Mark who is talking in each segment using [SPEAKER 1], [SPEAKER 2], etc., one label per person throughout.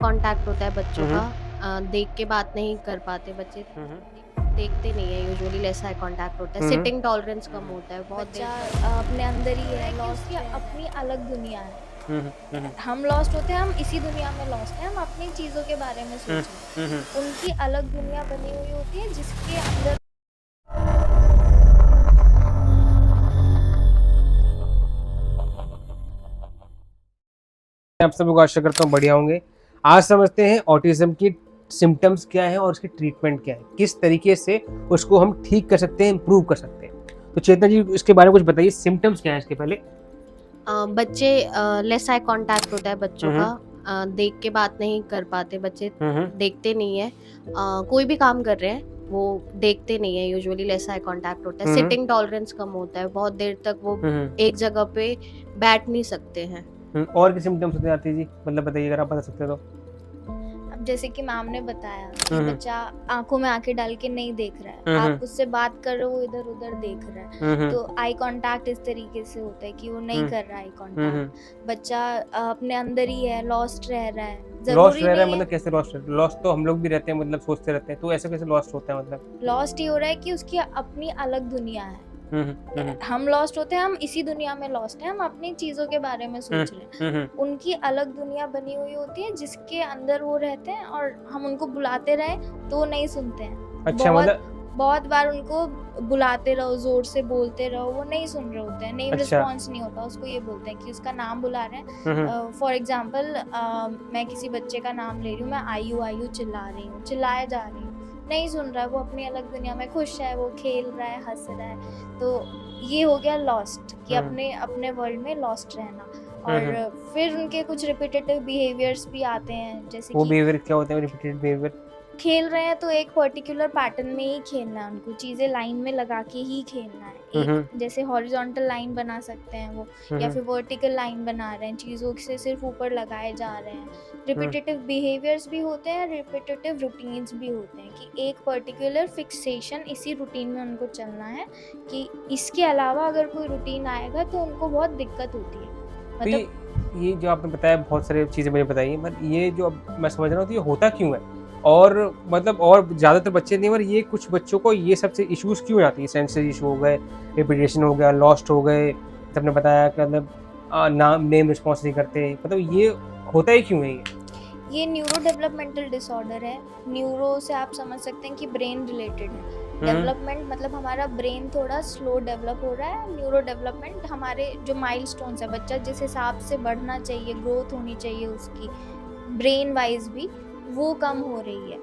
[SPEAKER 1] Contact होता है बच्चों
[SPEAKER 2] हुँ,
[SPEAKER 1] का।
[SPEAKER 2] हुँ।
[SPEAKER 1] देख के बात नहीं कर पाते बच्चे,
[SPEAKER 2] हुँ, हुँ।
[SPEAKER 1] देखते नहीं है, यूजुअली लेस आई कांटेक्ट होता है,
[SPEAKER 2] हुँ, हुँ।
[SPEAKER 1] सिटिंग टॉलरेंस कम होता है, बहुत देर
[SPEAKER 3] बच्चा
[SPEAKER 1] तक वो
[SPEAKER 3] अपने अंदर ही
[SPEAKER 1] हो रहा
[SPEAKER 3] है,
[SPEAKER 1] है कि
[SPEAKER 3] लॉस्ट
[SPEAKER 1] उसकी
[SPEAKER 3] है।
[SPEAKER 1] अपनी अलग दुनिया है।
[SPEAKER 2] हुँ, हुँ। हुँ, हुँ।
[SPEAKER 3] हम लॉस्ट होते हैं, हम इसी दुनिया में लॉस्ट हैं, हम अपनी चीज़ों के बारे में
[SPEAKER 2] हुँ,
[SPEAKER 3] सोच रहे
[SPEAKER 2] हुँ,
[SPEAKER 3] हैं।
[SPEAKER 2] हुँ।
[SPEAKER 3] उनकी अलग दुनिया बनी हुई होती है जिसके अंदर
[SPEAKER 2] आप सभी को आशा करता हूँ बढ़िया होंगे। आज समझते हैं ऑटिज़्म की सिम्पटम्स क्या हैं और उसकी ट्रीटमेंट क्या है? किस तरीके से उसको हम ठीक कर सकते हैं, इम्प्रूव कर सकते हैं। तो चेतना जी इसके बारे में कुछ बताइए, सिम्पटम्स क्या हैं इसके पहले?
[SPEAKER 1] बच्चे लेस आई कांटेक्ट होता है बच्चों
[SPEAKER 2] हुँ,
[SPEAKER 1] का।
[SPEAKER 2] हुँ।
[SPEAKER 1] देख के बात नहीं कर पाते बच्चे,
[SPEAKER 2] हुँ, हुँ।
[SPEAKER 1] देखते नहीं है। कोई भी काम कर रहे हैं वो देखते नहीं है, यूजुअली लेस आई कांटेक्ट होता है,
[SPEAKER 2] हुँ, हुँ।
[SPEAKER 1] सिटिंग टॉलरेंस कम होता है, बहुत देर तक वो
[SPEAKER 2] हुँ, हुँ।
[SPEAKER 1] एक जगह पे बैठ नहीं सकते हैं।
[SPEAKER 2] और क्या सिम्पटम्स होते हैं आरती जी? मतलब बताइए अगर आप बता सकते हैं तो?
[SPEAKER 3] अब जैसे कि मैम ने बताया कि
[SPEAKER 2] हुँ, हुँ।
[SPEAKER 3] बच्चा आँखों में आँखें डाल के नहीं देख रहा है।
[SPEAKER 2] हुँ,
[SPEAKER 3] आप
[SPEAKER 2] हुँ।
[SPEAKER 3] उससे बात कर रहे हो, वो इधर-उधर देख रहा है।
[SPEAKER 2] हुँ, हुँ।
[SPEAKER 3] तो आई कॉन्टैक्ट इस तरीके से होता है कि वो नहीं
[SPEAKER 2] हुँ।
[SPEAKER 3] कर रहा है आई
[SPEAKER 2] हुँ, हुँ।
[SPEAKER 3] कॉन्टैक्ट। बच्चा अपने अंदर ही है, लॉस्ट रह रहा है।
[SPEAKER 2] लॉस्ट
[SPEAKER 3] ज़रूरी
[SPEAKER 2] रह रहा है
[SPEAKER 3] नहीं है
[SPEAKER 2] मतलब कैसे लॉस्ट रह रहा है? लॉस्ट तो हम लोग भी रहते हैं, मतलब सोचते रहते हैं, तो ऐसे कैसे लॉस्ट होता है मतलब?
[SPEAKER 3] लॉस्ट ही हो रहा है कि उसकी अपनी अलग दुनिया है।
[SPEAKER 2] हुँ, हुँ। हुँ, हुँ।
[SPEAKER 3] हम लॉस्ट होते हैं, हम इसी दुनिया में लॉस्ट हैं, हम अपनी चीज़ों के बारे में
[SPEAKER 2] हुँ,
[SPEAKER 3] सोच रहे हैं।
[SPEAKER 2] हुँ, हुँ।
[SPEAKER 3] उनकी अलग दुनिया बनी हुई होती है जिसके अंदर वो रहते हैं और हम उनको बुलाते रहें तो वो नहीं सुनते हैं।
[SPEAKER 2] अच्छा
[SPEAKER 3] बहुत
[SPEAKER 2] मतलब
[SPEAKER 3] बहुत बार उनको बुलाते रहो, ज़ोर से बोलते रहो, वो नहीं सुन रहे होते हैं, नहीं
[SPEAKER 2] अच्छा।
[SPEAKER 3] रिस्पॉन्स नहीं होता। उसको ये बोलते हैं कि उसका नाम बुला रहे हैं।
[SPEAKER 2] हुँ, हुँ।
[SPEAKER 3] फॉर एग्ज़ाम्पल मैं किसी बच्चे का नाम ले रही हूँ, मैं आयु, आयु चिल्ला रही हूँ, चिल्लाए जा रही हूँ, नहीं सुन रहा है, वो अपनी अलग दुनिया में खुश है, वो खेल रहा है, हँस रहा है। तो ये हो गया लॉस्ट कि
[SPEAKER 2] हुँ।
[SPEAKER 3] अपने अपने वर्ल्ड में लॉस्ट रहना।
[SPEAKER 2] हुँ, हुँ।
[SPEAKER 3] और फिर उनके कुछ रिपिटेटिव बिहेवियर्स भी आते हैं, जैसे
[SPEAKER 2] वो
[SPEAKER 3] कि
[SPEAKER 2] बिहेवियर क्या होता है, रिपीटेड बिहेवियर?
[SPEAKER 3] खेल रहे हैं तो एक पर्टिकुलर पैटर्न में ही खेलना है उनको, चीज़ें लाइन में लगा के ही खेलना है।
[SPEAKER 2] हुँ,
[SPEAKER 3] एक
[SPEAKER 2] हुँ।
[SPEAKER 3] जैसे हॉरिजॉन्टल लाइन बना सकते हैं वो,
[SPEAKER 2] हुँ,
[SPEAKER 3] या
[SPEAKER 2] हुँ।
[SPEAKER 3] फिर वर्टिकल लाइन बना रहे हैं, चीज़ों से सिर्फ ऊपर लगाए जा रहे हैं।
[SPEAKER 2] हुँ।
[SPEAKER 3] रिपिटेटिव बिहेवियर्स भी होते हैं, रिपिटेटिव रूटीन्स भी होते हैं कि एक पर्टिकुलर फिक्सेशन इसी रूटीन में उनको चलना है, कि इसके अलावा अगर कोई रूटीन आएगा तो उनको बहुत दिक्कत होती है।
[SPEAKER 2] तो
[SPEAKER 3] मतलब
[SPEAKER 2] ये जो आपने बताया बहुत सारी चीज़ें मुझे बताई हैं, बट ये जो अब मैं समझ रहा हूँ तो ये होता क्यों है? और मतलब और ज़्यादातर बच्चे नहीं, पर ये कुछ बच्चों को ये सबसे इश्यूज़ क्यों आती है? सेंसरी इश्यू हो गए, रिपीटेशन हो गया, लॉस्ट हो गए, आपने बताया कि मतलब नाम नेम रिस्पॉन्स नहीं करते, मतलब ये होता ही क्यों है ये?
[SPEAKER 3] ये न्यूरो डेवलपमेंटल डिसऑर्डर है। न्यूरो से आप समझ सकते हैं कि ब्रेन रिलेटेड है।
[SPEAKER 2] हुँ,
[SPEAKER 3] डेवलपमेंट मतलब हमारा ब्रेन थोड़ा स्लो डेवलप हो रहा है। न्यूरो डेवलपमेंट हमारे जो माइलस्टोन्स है, बच्चा जिस हिसाब से बढ़ना चाहिए, ग्रोथ होनी चाहिए उसकी, ब्रेन वाइज़ भी, वो कम हो रही है।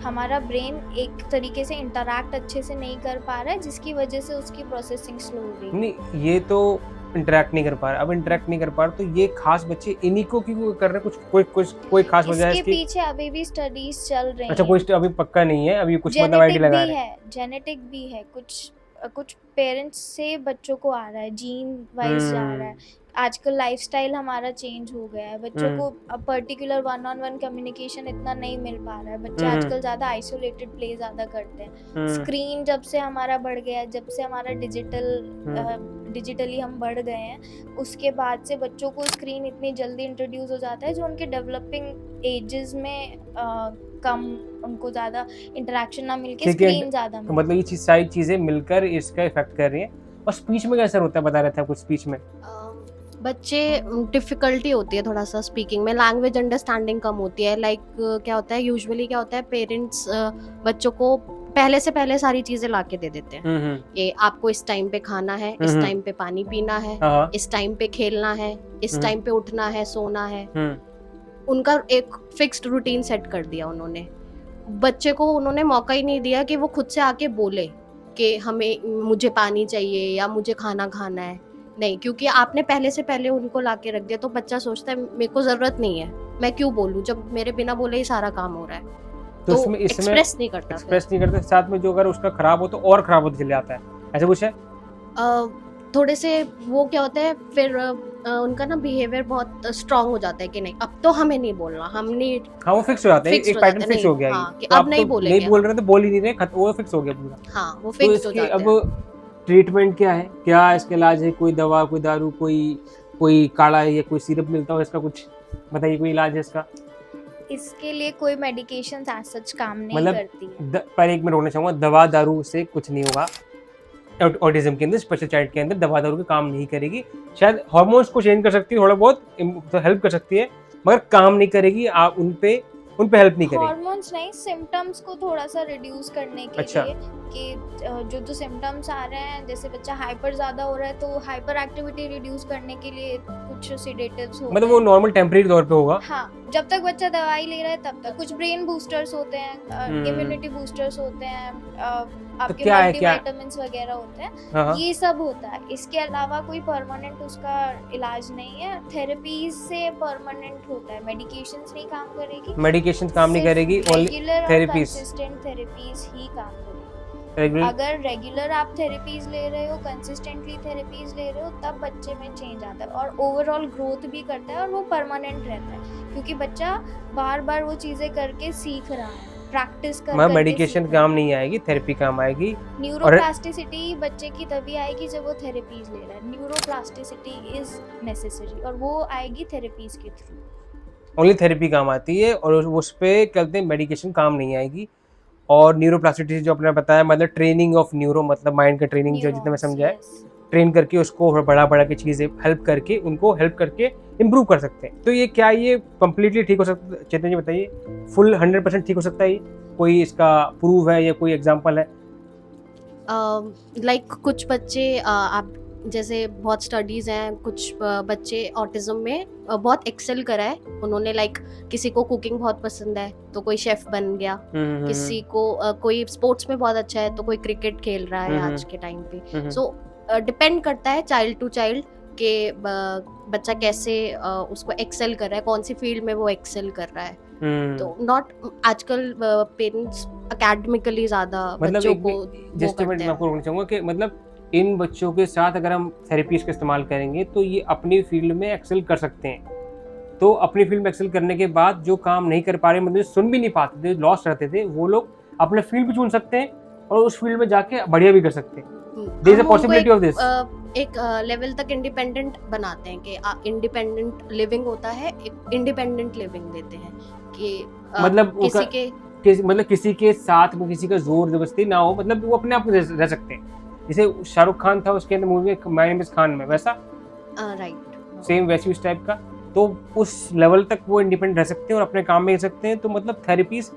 [SPEAKER 3] हमारा ब्रेन एक तरीके से इंटरैक्ट अच्छे से नहीं कर पा रहा है, जिसकी वजह से उसकी प्रोसेसिंग स्लो हो रही है।
[SPEAKER 2] नहीं ये तो इंटरैक्ट नहीं कर पा रहा, अब इंटरैक्ट नहीं कर पा रहा तो ये खास बच्चे इन्हीं को क्यों कर रहे हैं? कोई खास वजह है
[SPEAKER 3] इसके
[SPEAKER 2] इसकी?
[SPEAKER 3] पीछे अभी भी स्टडीज़ चल
[SPEAKER 2] अच्छा
[SPEAKER 3] रही
[SPEAKER 2] कोई
[SPEAKER 3] हैं।
[SPEAKER 2] अभी पक्का नहीं है, अभी कुछ मतलब आइडिया लगा रहे हैं।
[SPEAKER 3] जेनेटिक भी है, कुछ पेरेंट्स से बच्चों को आ रहा है, जीन वाइज़ जा रहा है।
[SPEAKER 2] हुँ,
[SPEAKER 3] आजकल लाइफ़स्टाइल हमारा चेंज हो गया है, बच्चों
[SPEAKER 2] हुँ,
[SPEAKER 3] को अब particular one on one communication इतना नहीं मिल पा रहा है, बच्चे
[SPEAKER 2] हुँ, हुँ,
[SPEAKER 3] आजकल ज़्यादा आइसोलेटेड प्ले ज़्यादा करते हैं।
[SPEAKER 2] हुँ,
[SPEAKER 3] स्क्रीन जब से हमारा बढ़ गया है, जब से हमारा
[SPEAKER 2] हुँ।
[SPEAKER 3] डिजिटली हम बढ़ गए हैं, उसके बाद से बच्चों को स्क्रीन इतनी जल्दी इंट्रोड्यूस हो जाता है, जो उनके डेवलपिंग एजेस में कम, उनको ज़्यादा इंटरैक्शन ना मिल के
[SPEAKER 2] ठीक है,
[SPEAKER 3] स्क्रीन ज़्यादा
[SPEAKER 2] तो
[SPEAKER 3] मिल
[SPEAKER 2] मतलब
[SPEAKER 3] रही
[SPEAKER 2] ये
[SPEAKER 3] है।
[SPEAKER 2] चीज़ सारी चीज़ें मिलकर इसका इफ़ेक्ट कर रही हैं। और स्पीच में क्या असर होता है बता रहे थे आप कुछ स्पीच में?
[SPEAKER 1] बच्चे डिफ़िकल्टी होती है थोड़ा-सा स्पीकिंग में, लैंग्वेज अंडरस्टैंडिंग कम होती है। लाइक क्या होता है, यूजुअली क्या होता है, पेरेंट्स बच्चों को पहले सारी चीज़ें ला के दे देते हैं
[SPEAKER 2] हुँ, हुँ।
[SPEAKER 1] कि आपको इस टाइम पे खाना है,
[SPEAKER 2] हुँ,
[SPEAKER 1] इस
[SPEAKER 2] हुँ।
[SPEAKER 1] टाइम पे पानी पीना है,
[SPEAKER 2] हाँ, हाँ।
[SPEAKER 1] इस टाइम पे खेलना है, इस
[SPEAKER 2] हुँ,
[SPEAKER 1] टाइम पे उठना है, सोना है।
[SPEAKER 2] हुँ,
[SPEAKER 1] उनका एक फिक्स्ड रूटीन सेट कर दिया उन्होंने। बच्चे को उन्होंने मौका ही नहीं दिया कि वो खुद से आके बोले कि हमें मुझे पानी चाहिए या मुझे खाना खाना है। नहीं, क्योंकि आपने पहले उनको लाके रख दिया, तो बच्चा सोचता है मेरे को ज़रूरत नहीं है, मैं क्यों बोलूँ जब मेरे बिना बोले ही सारा काम हो रहा है।
[SPEAKER 2] तो
[SPEAKER 1] तो
[SPEAKER 2] इसमें
[SPEAKER 1] एक्सप्रेस नहीं करता फिर।
[SPEAKER 2] एक्सप्रेस नहीं करते, साथ में जो अगर उसका खराब हो तो और खराब होता चला जाता है। ऐसा कुछ है?
[SPEAKER 1] अ, थोड़े से वो क्या होता है फिर उनका ना बिहेवियर बहुत स्ट्रॉन्ग हो जाता है कि नहीं अब तो हमें नहीं बोलना, हम नहीं,
[SPEAKER 2] हाँ, वो फिक्स हो जाता है,
[SPEAKER 1] फिक्स्ड
[SPEAKER 2] एक
[SPEAKER 1] हो
[SPEAKER 2] पैटर्न
[SPEAKER 1] जाता है
[SPEAKER 2] फिक्स
[SPEAKER 1] नहीं,
[SPEAKER 2] हो गया ये।
[SPEAKER 1] हाँ, कि
[SPEAKER 2] तो
[SPEAKER 1] अब
[SPEAKER 2] आप तो
[SPEAKER 1] नहीं
[SPEAKER 2] नहीं
[SPEAKER 1] बोलेंगे
[SPEAKER 2] बोल
[SPEAKER 1] हम।
[SPEAKER 2] रहे हैं तो बोल ही नहीं रहे, खत वो फिक्स हो गया पूरा।
[SPEAKER 1] हाँ, वो
[SPEAKER 2] तो
[SPEAKER 1] फिक्स्ड हो
[SPEAKER 2] इसकी
[SPEAKER 1] जाते
[SPEAKER 2] अब
[SPEAKER 1] हैं।
[SPEAKER 2] ट्रीटमेंट क्या है? क्या इसका इलाज है? कोई दवा, कोई दारू, कोई कोई काढ़ा या कोई सिरप मिलता हो इसका कुछ? बताइए कोई इलाज है इसका?
[SPEAKER 3] इसके लिए कोई मेडिकेशन एज सच काम नहीं
[SPEAKER 2] मतलब
[SPEAKER 3] करती है।
[SPEAKER 2] पर एक मैं रोकना चाहूँगा, दवा दारू से कुछ नहीं होगा। ऑटिज्म के अंदर, स्पेशल चाइल्ड के अंदर दवा दारू का काम नहीं करेगी। शायद हार्मोन्स को चेंज कर सकती है, थोड़ा बहुत हेल्प कर सकती है, मगर काम नहीं करेगी। आप उन पे हेल्प नहीं करेगी।
[SPEAKER 3] हॉर्मोन्स नहीं, सिम्टम्स को थोड़ा सा रिड्यूस करने के
[SPEAKER 2] अच्छा।
[SPEAKER 3] लिए कि जो सिम्टम्स आ रहे हैं, जैसे बच्चा हाइपर ज्यादा हो रहा है तो हाइपर एक्टिविटी रिड्यूस करने के लिए कुछ सिडेटिव्स होते
[SPEAKER 2] मतलब
[SPEAKER 3] हैं।
[SPEAKER 2] वो नॉर्मल टेम्परेरी तौर पे होगा।
[SPEAKER 3] हाँ, जब तक बच्चा दवाई ले रहा है तब तक। कुछ ब्रेन बूस्टर्स होते हैं, इम्यूनिटी बूस्टर्स होते हैं, आपके
[SPEAKER 2] क्या है, क्या?
[SPEAKER 3] मल्टीविटामिन्स वगैरह होते हैं,
[SPEAKER 2] हाँ।
[SPEAKER 3] ये सब होता है। इसके अलावा कोई परमानेंट उसका इलाज नहीं है। थेरेपीज से परमानेंट होता है, मेडिकेशंस नहीं काम करेगी,
[SPEAKER 2] मेडिकेशन काम नहीं करेगी, ओनली
[SPEAKER 3] रेगुलर और
[SPEAKER 2] थेरेपीज।
[SPEAKER 3] कंसिस्टेंट थेरेपीज ही काम करेगी।
[SPEAKER 2] रेगुलर।
[SPEAKER 3] अगर रेगुलर आप थेरेपीज ले रहे हो, कंसिस्टेंटली थेरेपीज ले रहे हो, तब बच्चे में चेंज आता है और ओवरऑल ग्रोथ भी करता है और वो परमानेंट रहता है, क्योंकि बच्चा बार बार वो चीजें करके सीख रहा है, प्रैक्टिस कर करके
[SPEAKER 2] मेडिकेशन
[SPEAKER 3] सीख रहा
[SPEAKER 2] काम नहीं आएगी, थेरेपी काम आएगी।
[SPEAKER 3] है। न्यूरोप्लास्टिसिटी बच्चे की तभी आएगी जब वो थेरेपीज ले रहा है। न्यूरोप्लास्टिसिटी इज नेसेसरी और वो आएगी थेरेपीज के थ्रू।
[SPEAKER 2] ओनली थेरेपी काम आती है और उस पे कहते हैं मेडिकेशन काम नहीं आएगी। और न्यूरोप्लास्टिसिटी जो आपने बताया, मतलब ट्रेनिंग ऑफ न्यूरो, मतलब माइंड का ट्रेनिंग, जो जितना मैं समझा है, ट्रेन करके उसको बड़ा के चीज़ें हेल्प करके उनको हेल्प करके इम्प्रूव कर सकते हैं। तो ये क्या ये कम्प्लीटली ठीक हो सकता है? चेतन जी बताइए, फुल 100% ठीक हो सकता है ये? कोई इसका प्रूव है या कोई एग्जांपल है?
[SPEAKER 1] लाइक कुछ बच्चे आप जैसे बहुत स्टडीज़ हैं, कुछ बच्चे ऑटिज्म में बहुत एक्सेल करा है उन्होंने। लाइक किसी को कुकिंग बहुत पसंद है तो कोई शेफ बन गया, किसी को कोई स्पोर्ट्स में बहुत अच्छा है तो कोई क्रिकेट खेल रहा है आज के टाइम पे। सो डिपेंड करता है चाइल्ड टू चाइल्ड के बच्चा कैसे उसको एक्सेल कर रहा है, कौन सी फील्ड में वो एक्सेल कर रहा है। तो नॉट आजकल पेरेंट्स एकेडमिकली ज़्यादा बच्चों को
[SPEAKER 2] जस्ट मैं आपको बोलना चाहूँगा कि मतलब इन बच्चों के साथ अगर हम थेरेपीज का इस्तेमाल करेंगे तो ये अपनी फील्ड में एक्सेल कर सकते हैं। तो अपनी फील्ड में एक्सेल करने के बाद जो काम नहीं कर पा रहे, मतलब सुन भी नहीं पाते थे, लॉस्ट रहते थे, वो लोग अपने फील्ड भी चुन सकते हैं और उस फील्ड में जाके बढ़िया भी कर सकते हैं। There is a possibility of this.
[SPEAKER 1] एक लेवल तक इंडिपेंडेंट बनाते हैं कि इंडिपेंडेंट लिविंग होता है, एक इंडिपेंडेंट लिविंग देते हैं कि
[SPEAKER 2] मतलब किसी के साथ में किसी का जोर जबरदस्ती ना हो, मतलब वो अपने आप रह सकते हैं। जैसे शाहरुख खान था उसके अंदर movie my name is Khan में, वैसा
[SPEAKER 1] राइट
[SPEAKER 2] सेम वैसी उस टाइप का। तो उस लेवल तक वो इंडिपेंडेंट रह सकते हैं और अपने काम में रह सकते हैं। तो मतलब थेरेपीज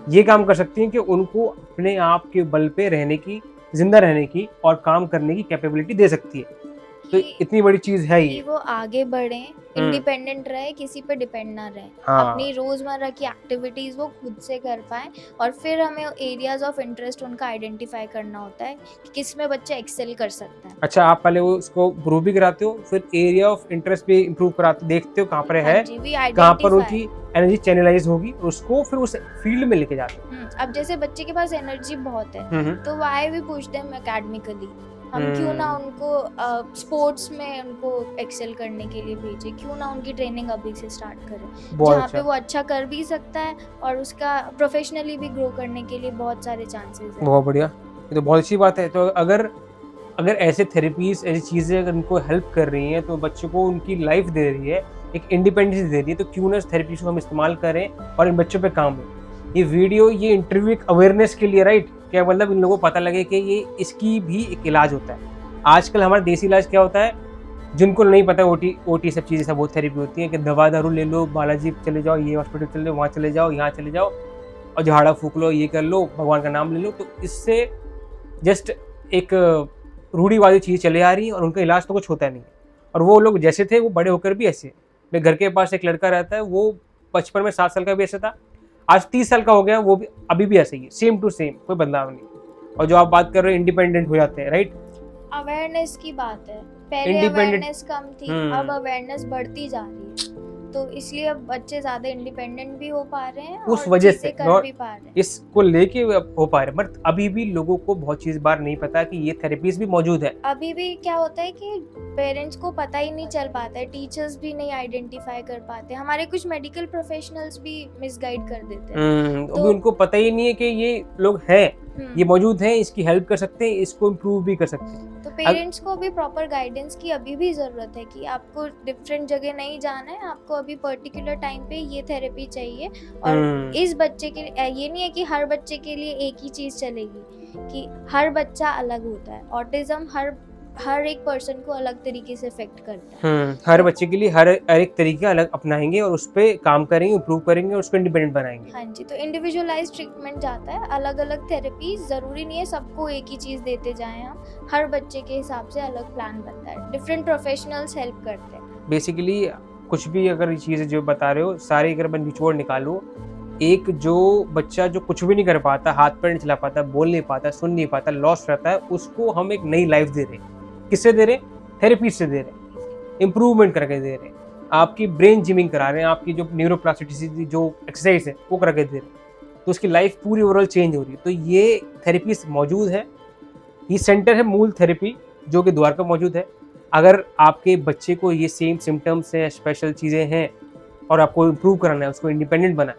[SPEAKER 2] ये काम कर सकती हैं कि उनको अपने आप के बल पे रहने की, जिंदा रहने की और काम करने की कैपेबिलिटी दे सकती है। तो इतनी बड़ी चीज है ये,
[SPEAKER 3] वो आगे बढ़े, इंडिपेंडेंट रहे, किसी पे डिपेंड ना रहे।
[SPEAKER 2] हाँ।
[SPEAKER 3] अपनी रोजमर्रा की एक्टिविटीज वो खुद से कर पाए और फिर हमें एरियाज ऑफ इंटरेस्ट उनका आइडेंटिफाई करना होता है कि किस में बच्चा एक्सेल कर सकता है।
[SPEAKER 2] अच्छा, आप पहले वो उसको प्रूव भी कराते हो, फिर एरिया ऑफ इंटरेस्ट भी इम्प्रूव कराते, देखते हो कहाँ पर है, कहाँ पर उनकी एनर्जी चैनलाइज होगी, उसको फिर उस फील्ड में लेके जाते हो।
[SPEAKER 3] अब जैसे बच्चे के पास एनर्जी बहुत है तो why we push them academically, हम क्यों ना उनको स्पोर्ट्स में उनको एक्सेल करने के लिए भेजे, क्यों ना उनकी ट्रेनिंग अभी से स्टार्ट करें जहाँ पे वो अच्छा कर भी सकता है और उसका प्रोफेशनली भी ग्रो करने के लिए बहुत सारे चांसेस हैं।
[SPEAKER 2] बहुत बढ़िया, ये तो बहुत अच्छी बात है। तो अगर ऐसे थेरेपीज, ऐसी चीज़ें अगर उनको हेल्प कर रही हैं तो बच्चों को उनकी लाइफ दे रही है, एक इंडिपेंडेंस दे रही है, तो क्यों ना इस थेरेपीज को हम इस्तेमाल करें और इन बच्चों पे काम हो। ये वीडियो, ये इंटरव्यू एक अवेयरनेस के लिए, राइट, क्या मतलब इन लोगों को पता लगे कि ये इसकी भी एक इलाज होता है। आजकल हमारा देसी इलाज क्या होता है, जिनको नहीं पता ओटी सब चीज़ें, सब बहुत थेरेपी होती है कि दवा दारू ले लो, बालाजी चले जाओ, ये हॉस्पिटल चले जाओ, वहाँ चले जाओ, यहाँ चले जाओ और झाड़ा फूक लो, ये कर लो, भगवान का नाम ले लो। तो इससे जस्ट एक रूढ़ीवादी चीज़ चले आ रही है और उनका इलाज तो कुछ होता नहीं है। और वो लोग जैसे थे वो बड़े होकर भी ऐसे। मेरे घर के पास एक लड़का रहता है, वो बचपन में 7 साल का भी ऐसा था, आज 30 साल का हो गया, वो भी अभी भी ऐसा ही है, सेम टू सेम, कोई बदलाव नहीं। और जो आप बात कर रहे हो इंडिपेंडेंट हो जाते हैं, राइट,
[SPEAKER 3] अवेयरनेस की बात है। पहले अवेयरनेस कम थी, अब अवेयरनेस बढ़ती जा रही है, तो इसलिए अब बच्चे ज्यादा इंडिपेंडेंट भी हो पा रहे हैं
[SPEAKER 2] उस
[SPEAKER 3] और
[SPEAKER 2] वजह
[SPEAKER 3] चीजें
[SPEAKER 2] से
[SPEAKER 3] कर भी पा रहे हैं।
[SPEAKER 2] इसको लेके हो पा रहे, बट अभी भी लोगों को बहुत चीज बार नहीं पता कि ये थेरेपीज भी मौजूद है।
[SPEAKER 3] अभी भी क्या होता है कि पेरेंट्स को पता ही नहीं चल पाता है, टीचर्स भी नहीं आइडेंटिफाई कर पाते, हमारे कुछ मेडिकल प्रोफेशनल्स भी मिसगाइड कर देते हैं।
[SPEAKER 2] तो उनको पता ही नहीं है कि ये लोग हैं, ये मौजूद हैं, इसकी हेल्प कर सकते हैं, इसको इम्प्रूव भी कर सकते हैं।
[SPEAKER 3] तो पेरेंट्स को अभी प्रॉपर गाइडेंस की अभी भी ज़रूरत है कि आपको डिफरेंट जगह नहीं जाना है, आपको अभी पर्टिकुलर टाइम पे ये थेरेपी चाहिए। और इस बच्चे के लिए ये नहीं है कि हर बच्चे के लिए एक ही चीज़ चलेगी, कि हर बच्चा अलग होता है। ऑटिज़म हर एक पर्सन को अलग तरीके से इफेक्ट करता है।
[SPEAKER 2] हर बच्चे के लिए हर एक तरीका अलग अपनाएंगे और उस पर काम करेंगे, इम्प्रूव करेंगे और उसको इंडिपेंडेंट बनाएंगे।
[SPEAKER 3] हाँ जी, तो इंडिविजुअलाइज ट्रीटमेंट जाता है, अलग अलग थेरेपी, ज़रूरी नहीं है सबको एक ही चीज़ देते जाएं हम। हर बच्चे के हिसाब से अलग प्लान बनता है, डिफरेंट प्रोफेशनल्स हेल्प करते हैं।
[SPEAKER 2] बेसिकली कुछ भी अगर चीज़ें जो बता रहे हो सारी अगर मैं निचोड़ निकालूं, एक जो बच्चा जो कुछ भी नहीं कर पाता, हाथ पैर नहीं चला पाता, बोल नहीं पाता, सुन नहीं पाता, लॉस्ट रहता है, उसको हम एक नई लाइफ दे रहे हैं। किससे दे रहे हैं? थेरेपी से दे रहे हैं, इम्प्रूवमेंट करके दे रहे हैं, आपकी ब्रेन जिमिंग करा रहे हैं, आपकी जो न्यूरोप्लास्टिसिटी जो एक्सरसाइज है वो करके दे रहे हैं, तो उसकी लाइफ पूरी ओवरऑल चेंज हो रही है। तो ये थेरेपी मौजूद है, ये सेंटर है मूल थेरेपी जो कि द्वारका मौजूद है। अगर आपके बच्चे को ये सेम सिम्टम्स हैं, स्पेशल चीज़ें हैं और आपको इम्प्रूव कराना है, उसको इंडिपेंडेंट बनाए,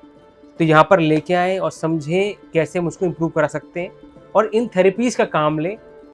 [SPEAKER 2] तो यहाँ पर लेके आएँ और समझें कैसे हम उसको इम्प्रूव करा सकते हैं और इन थेरेपीज़ का काम लें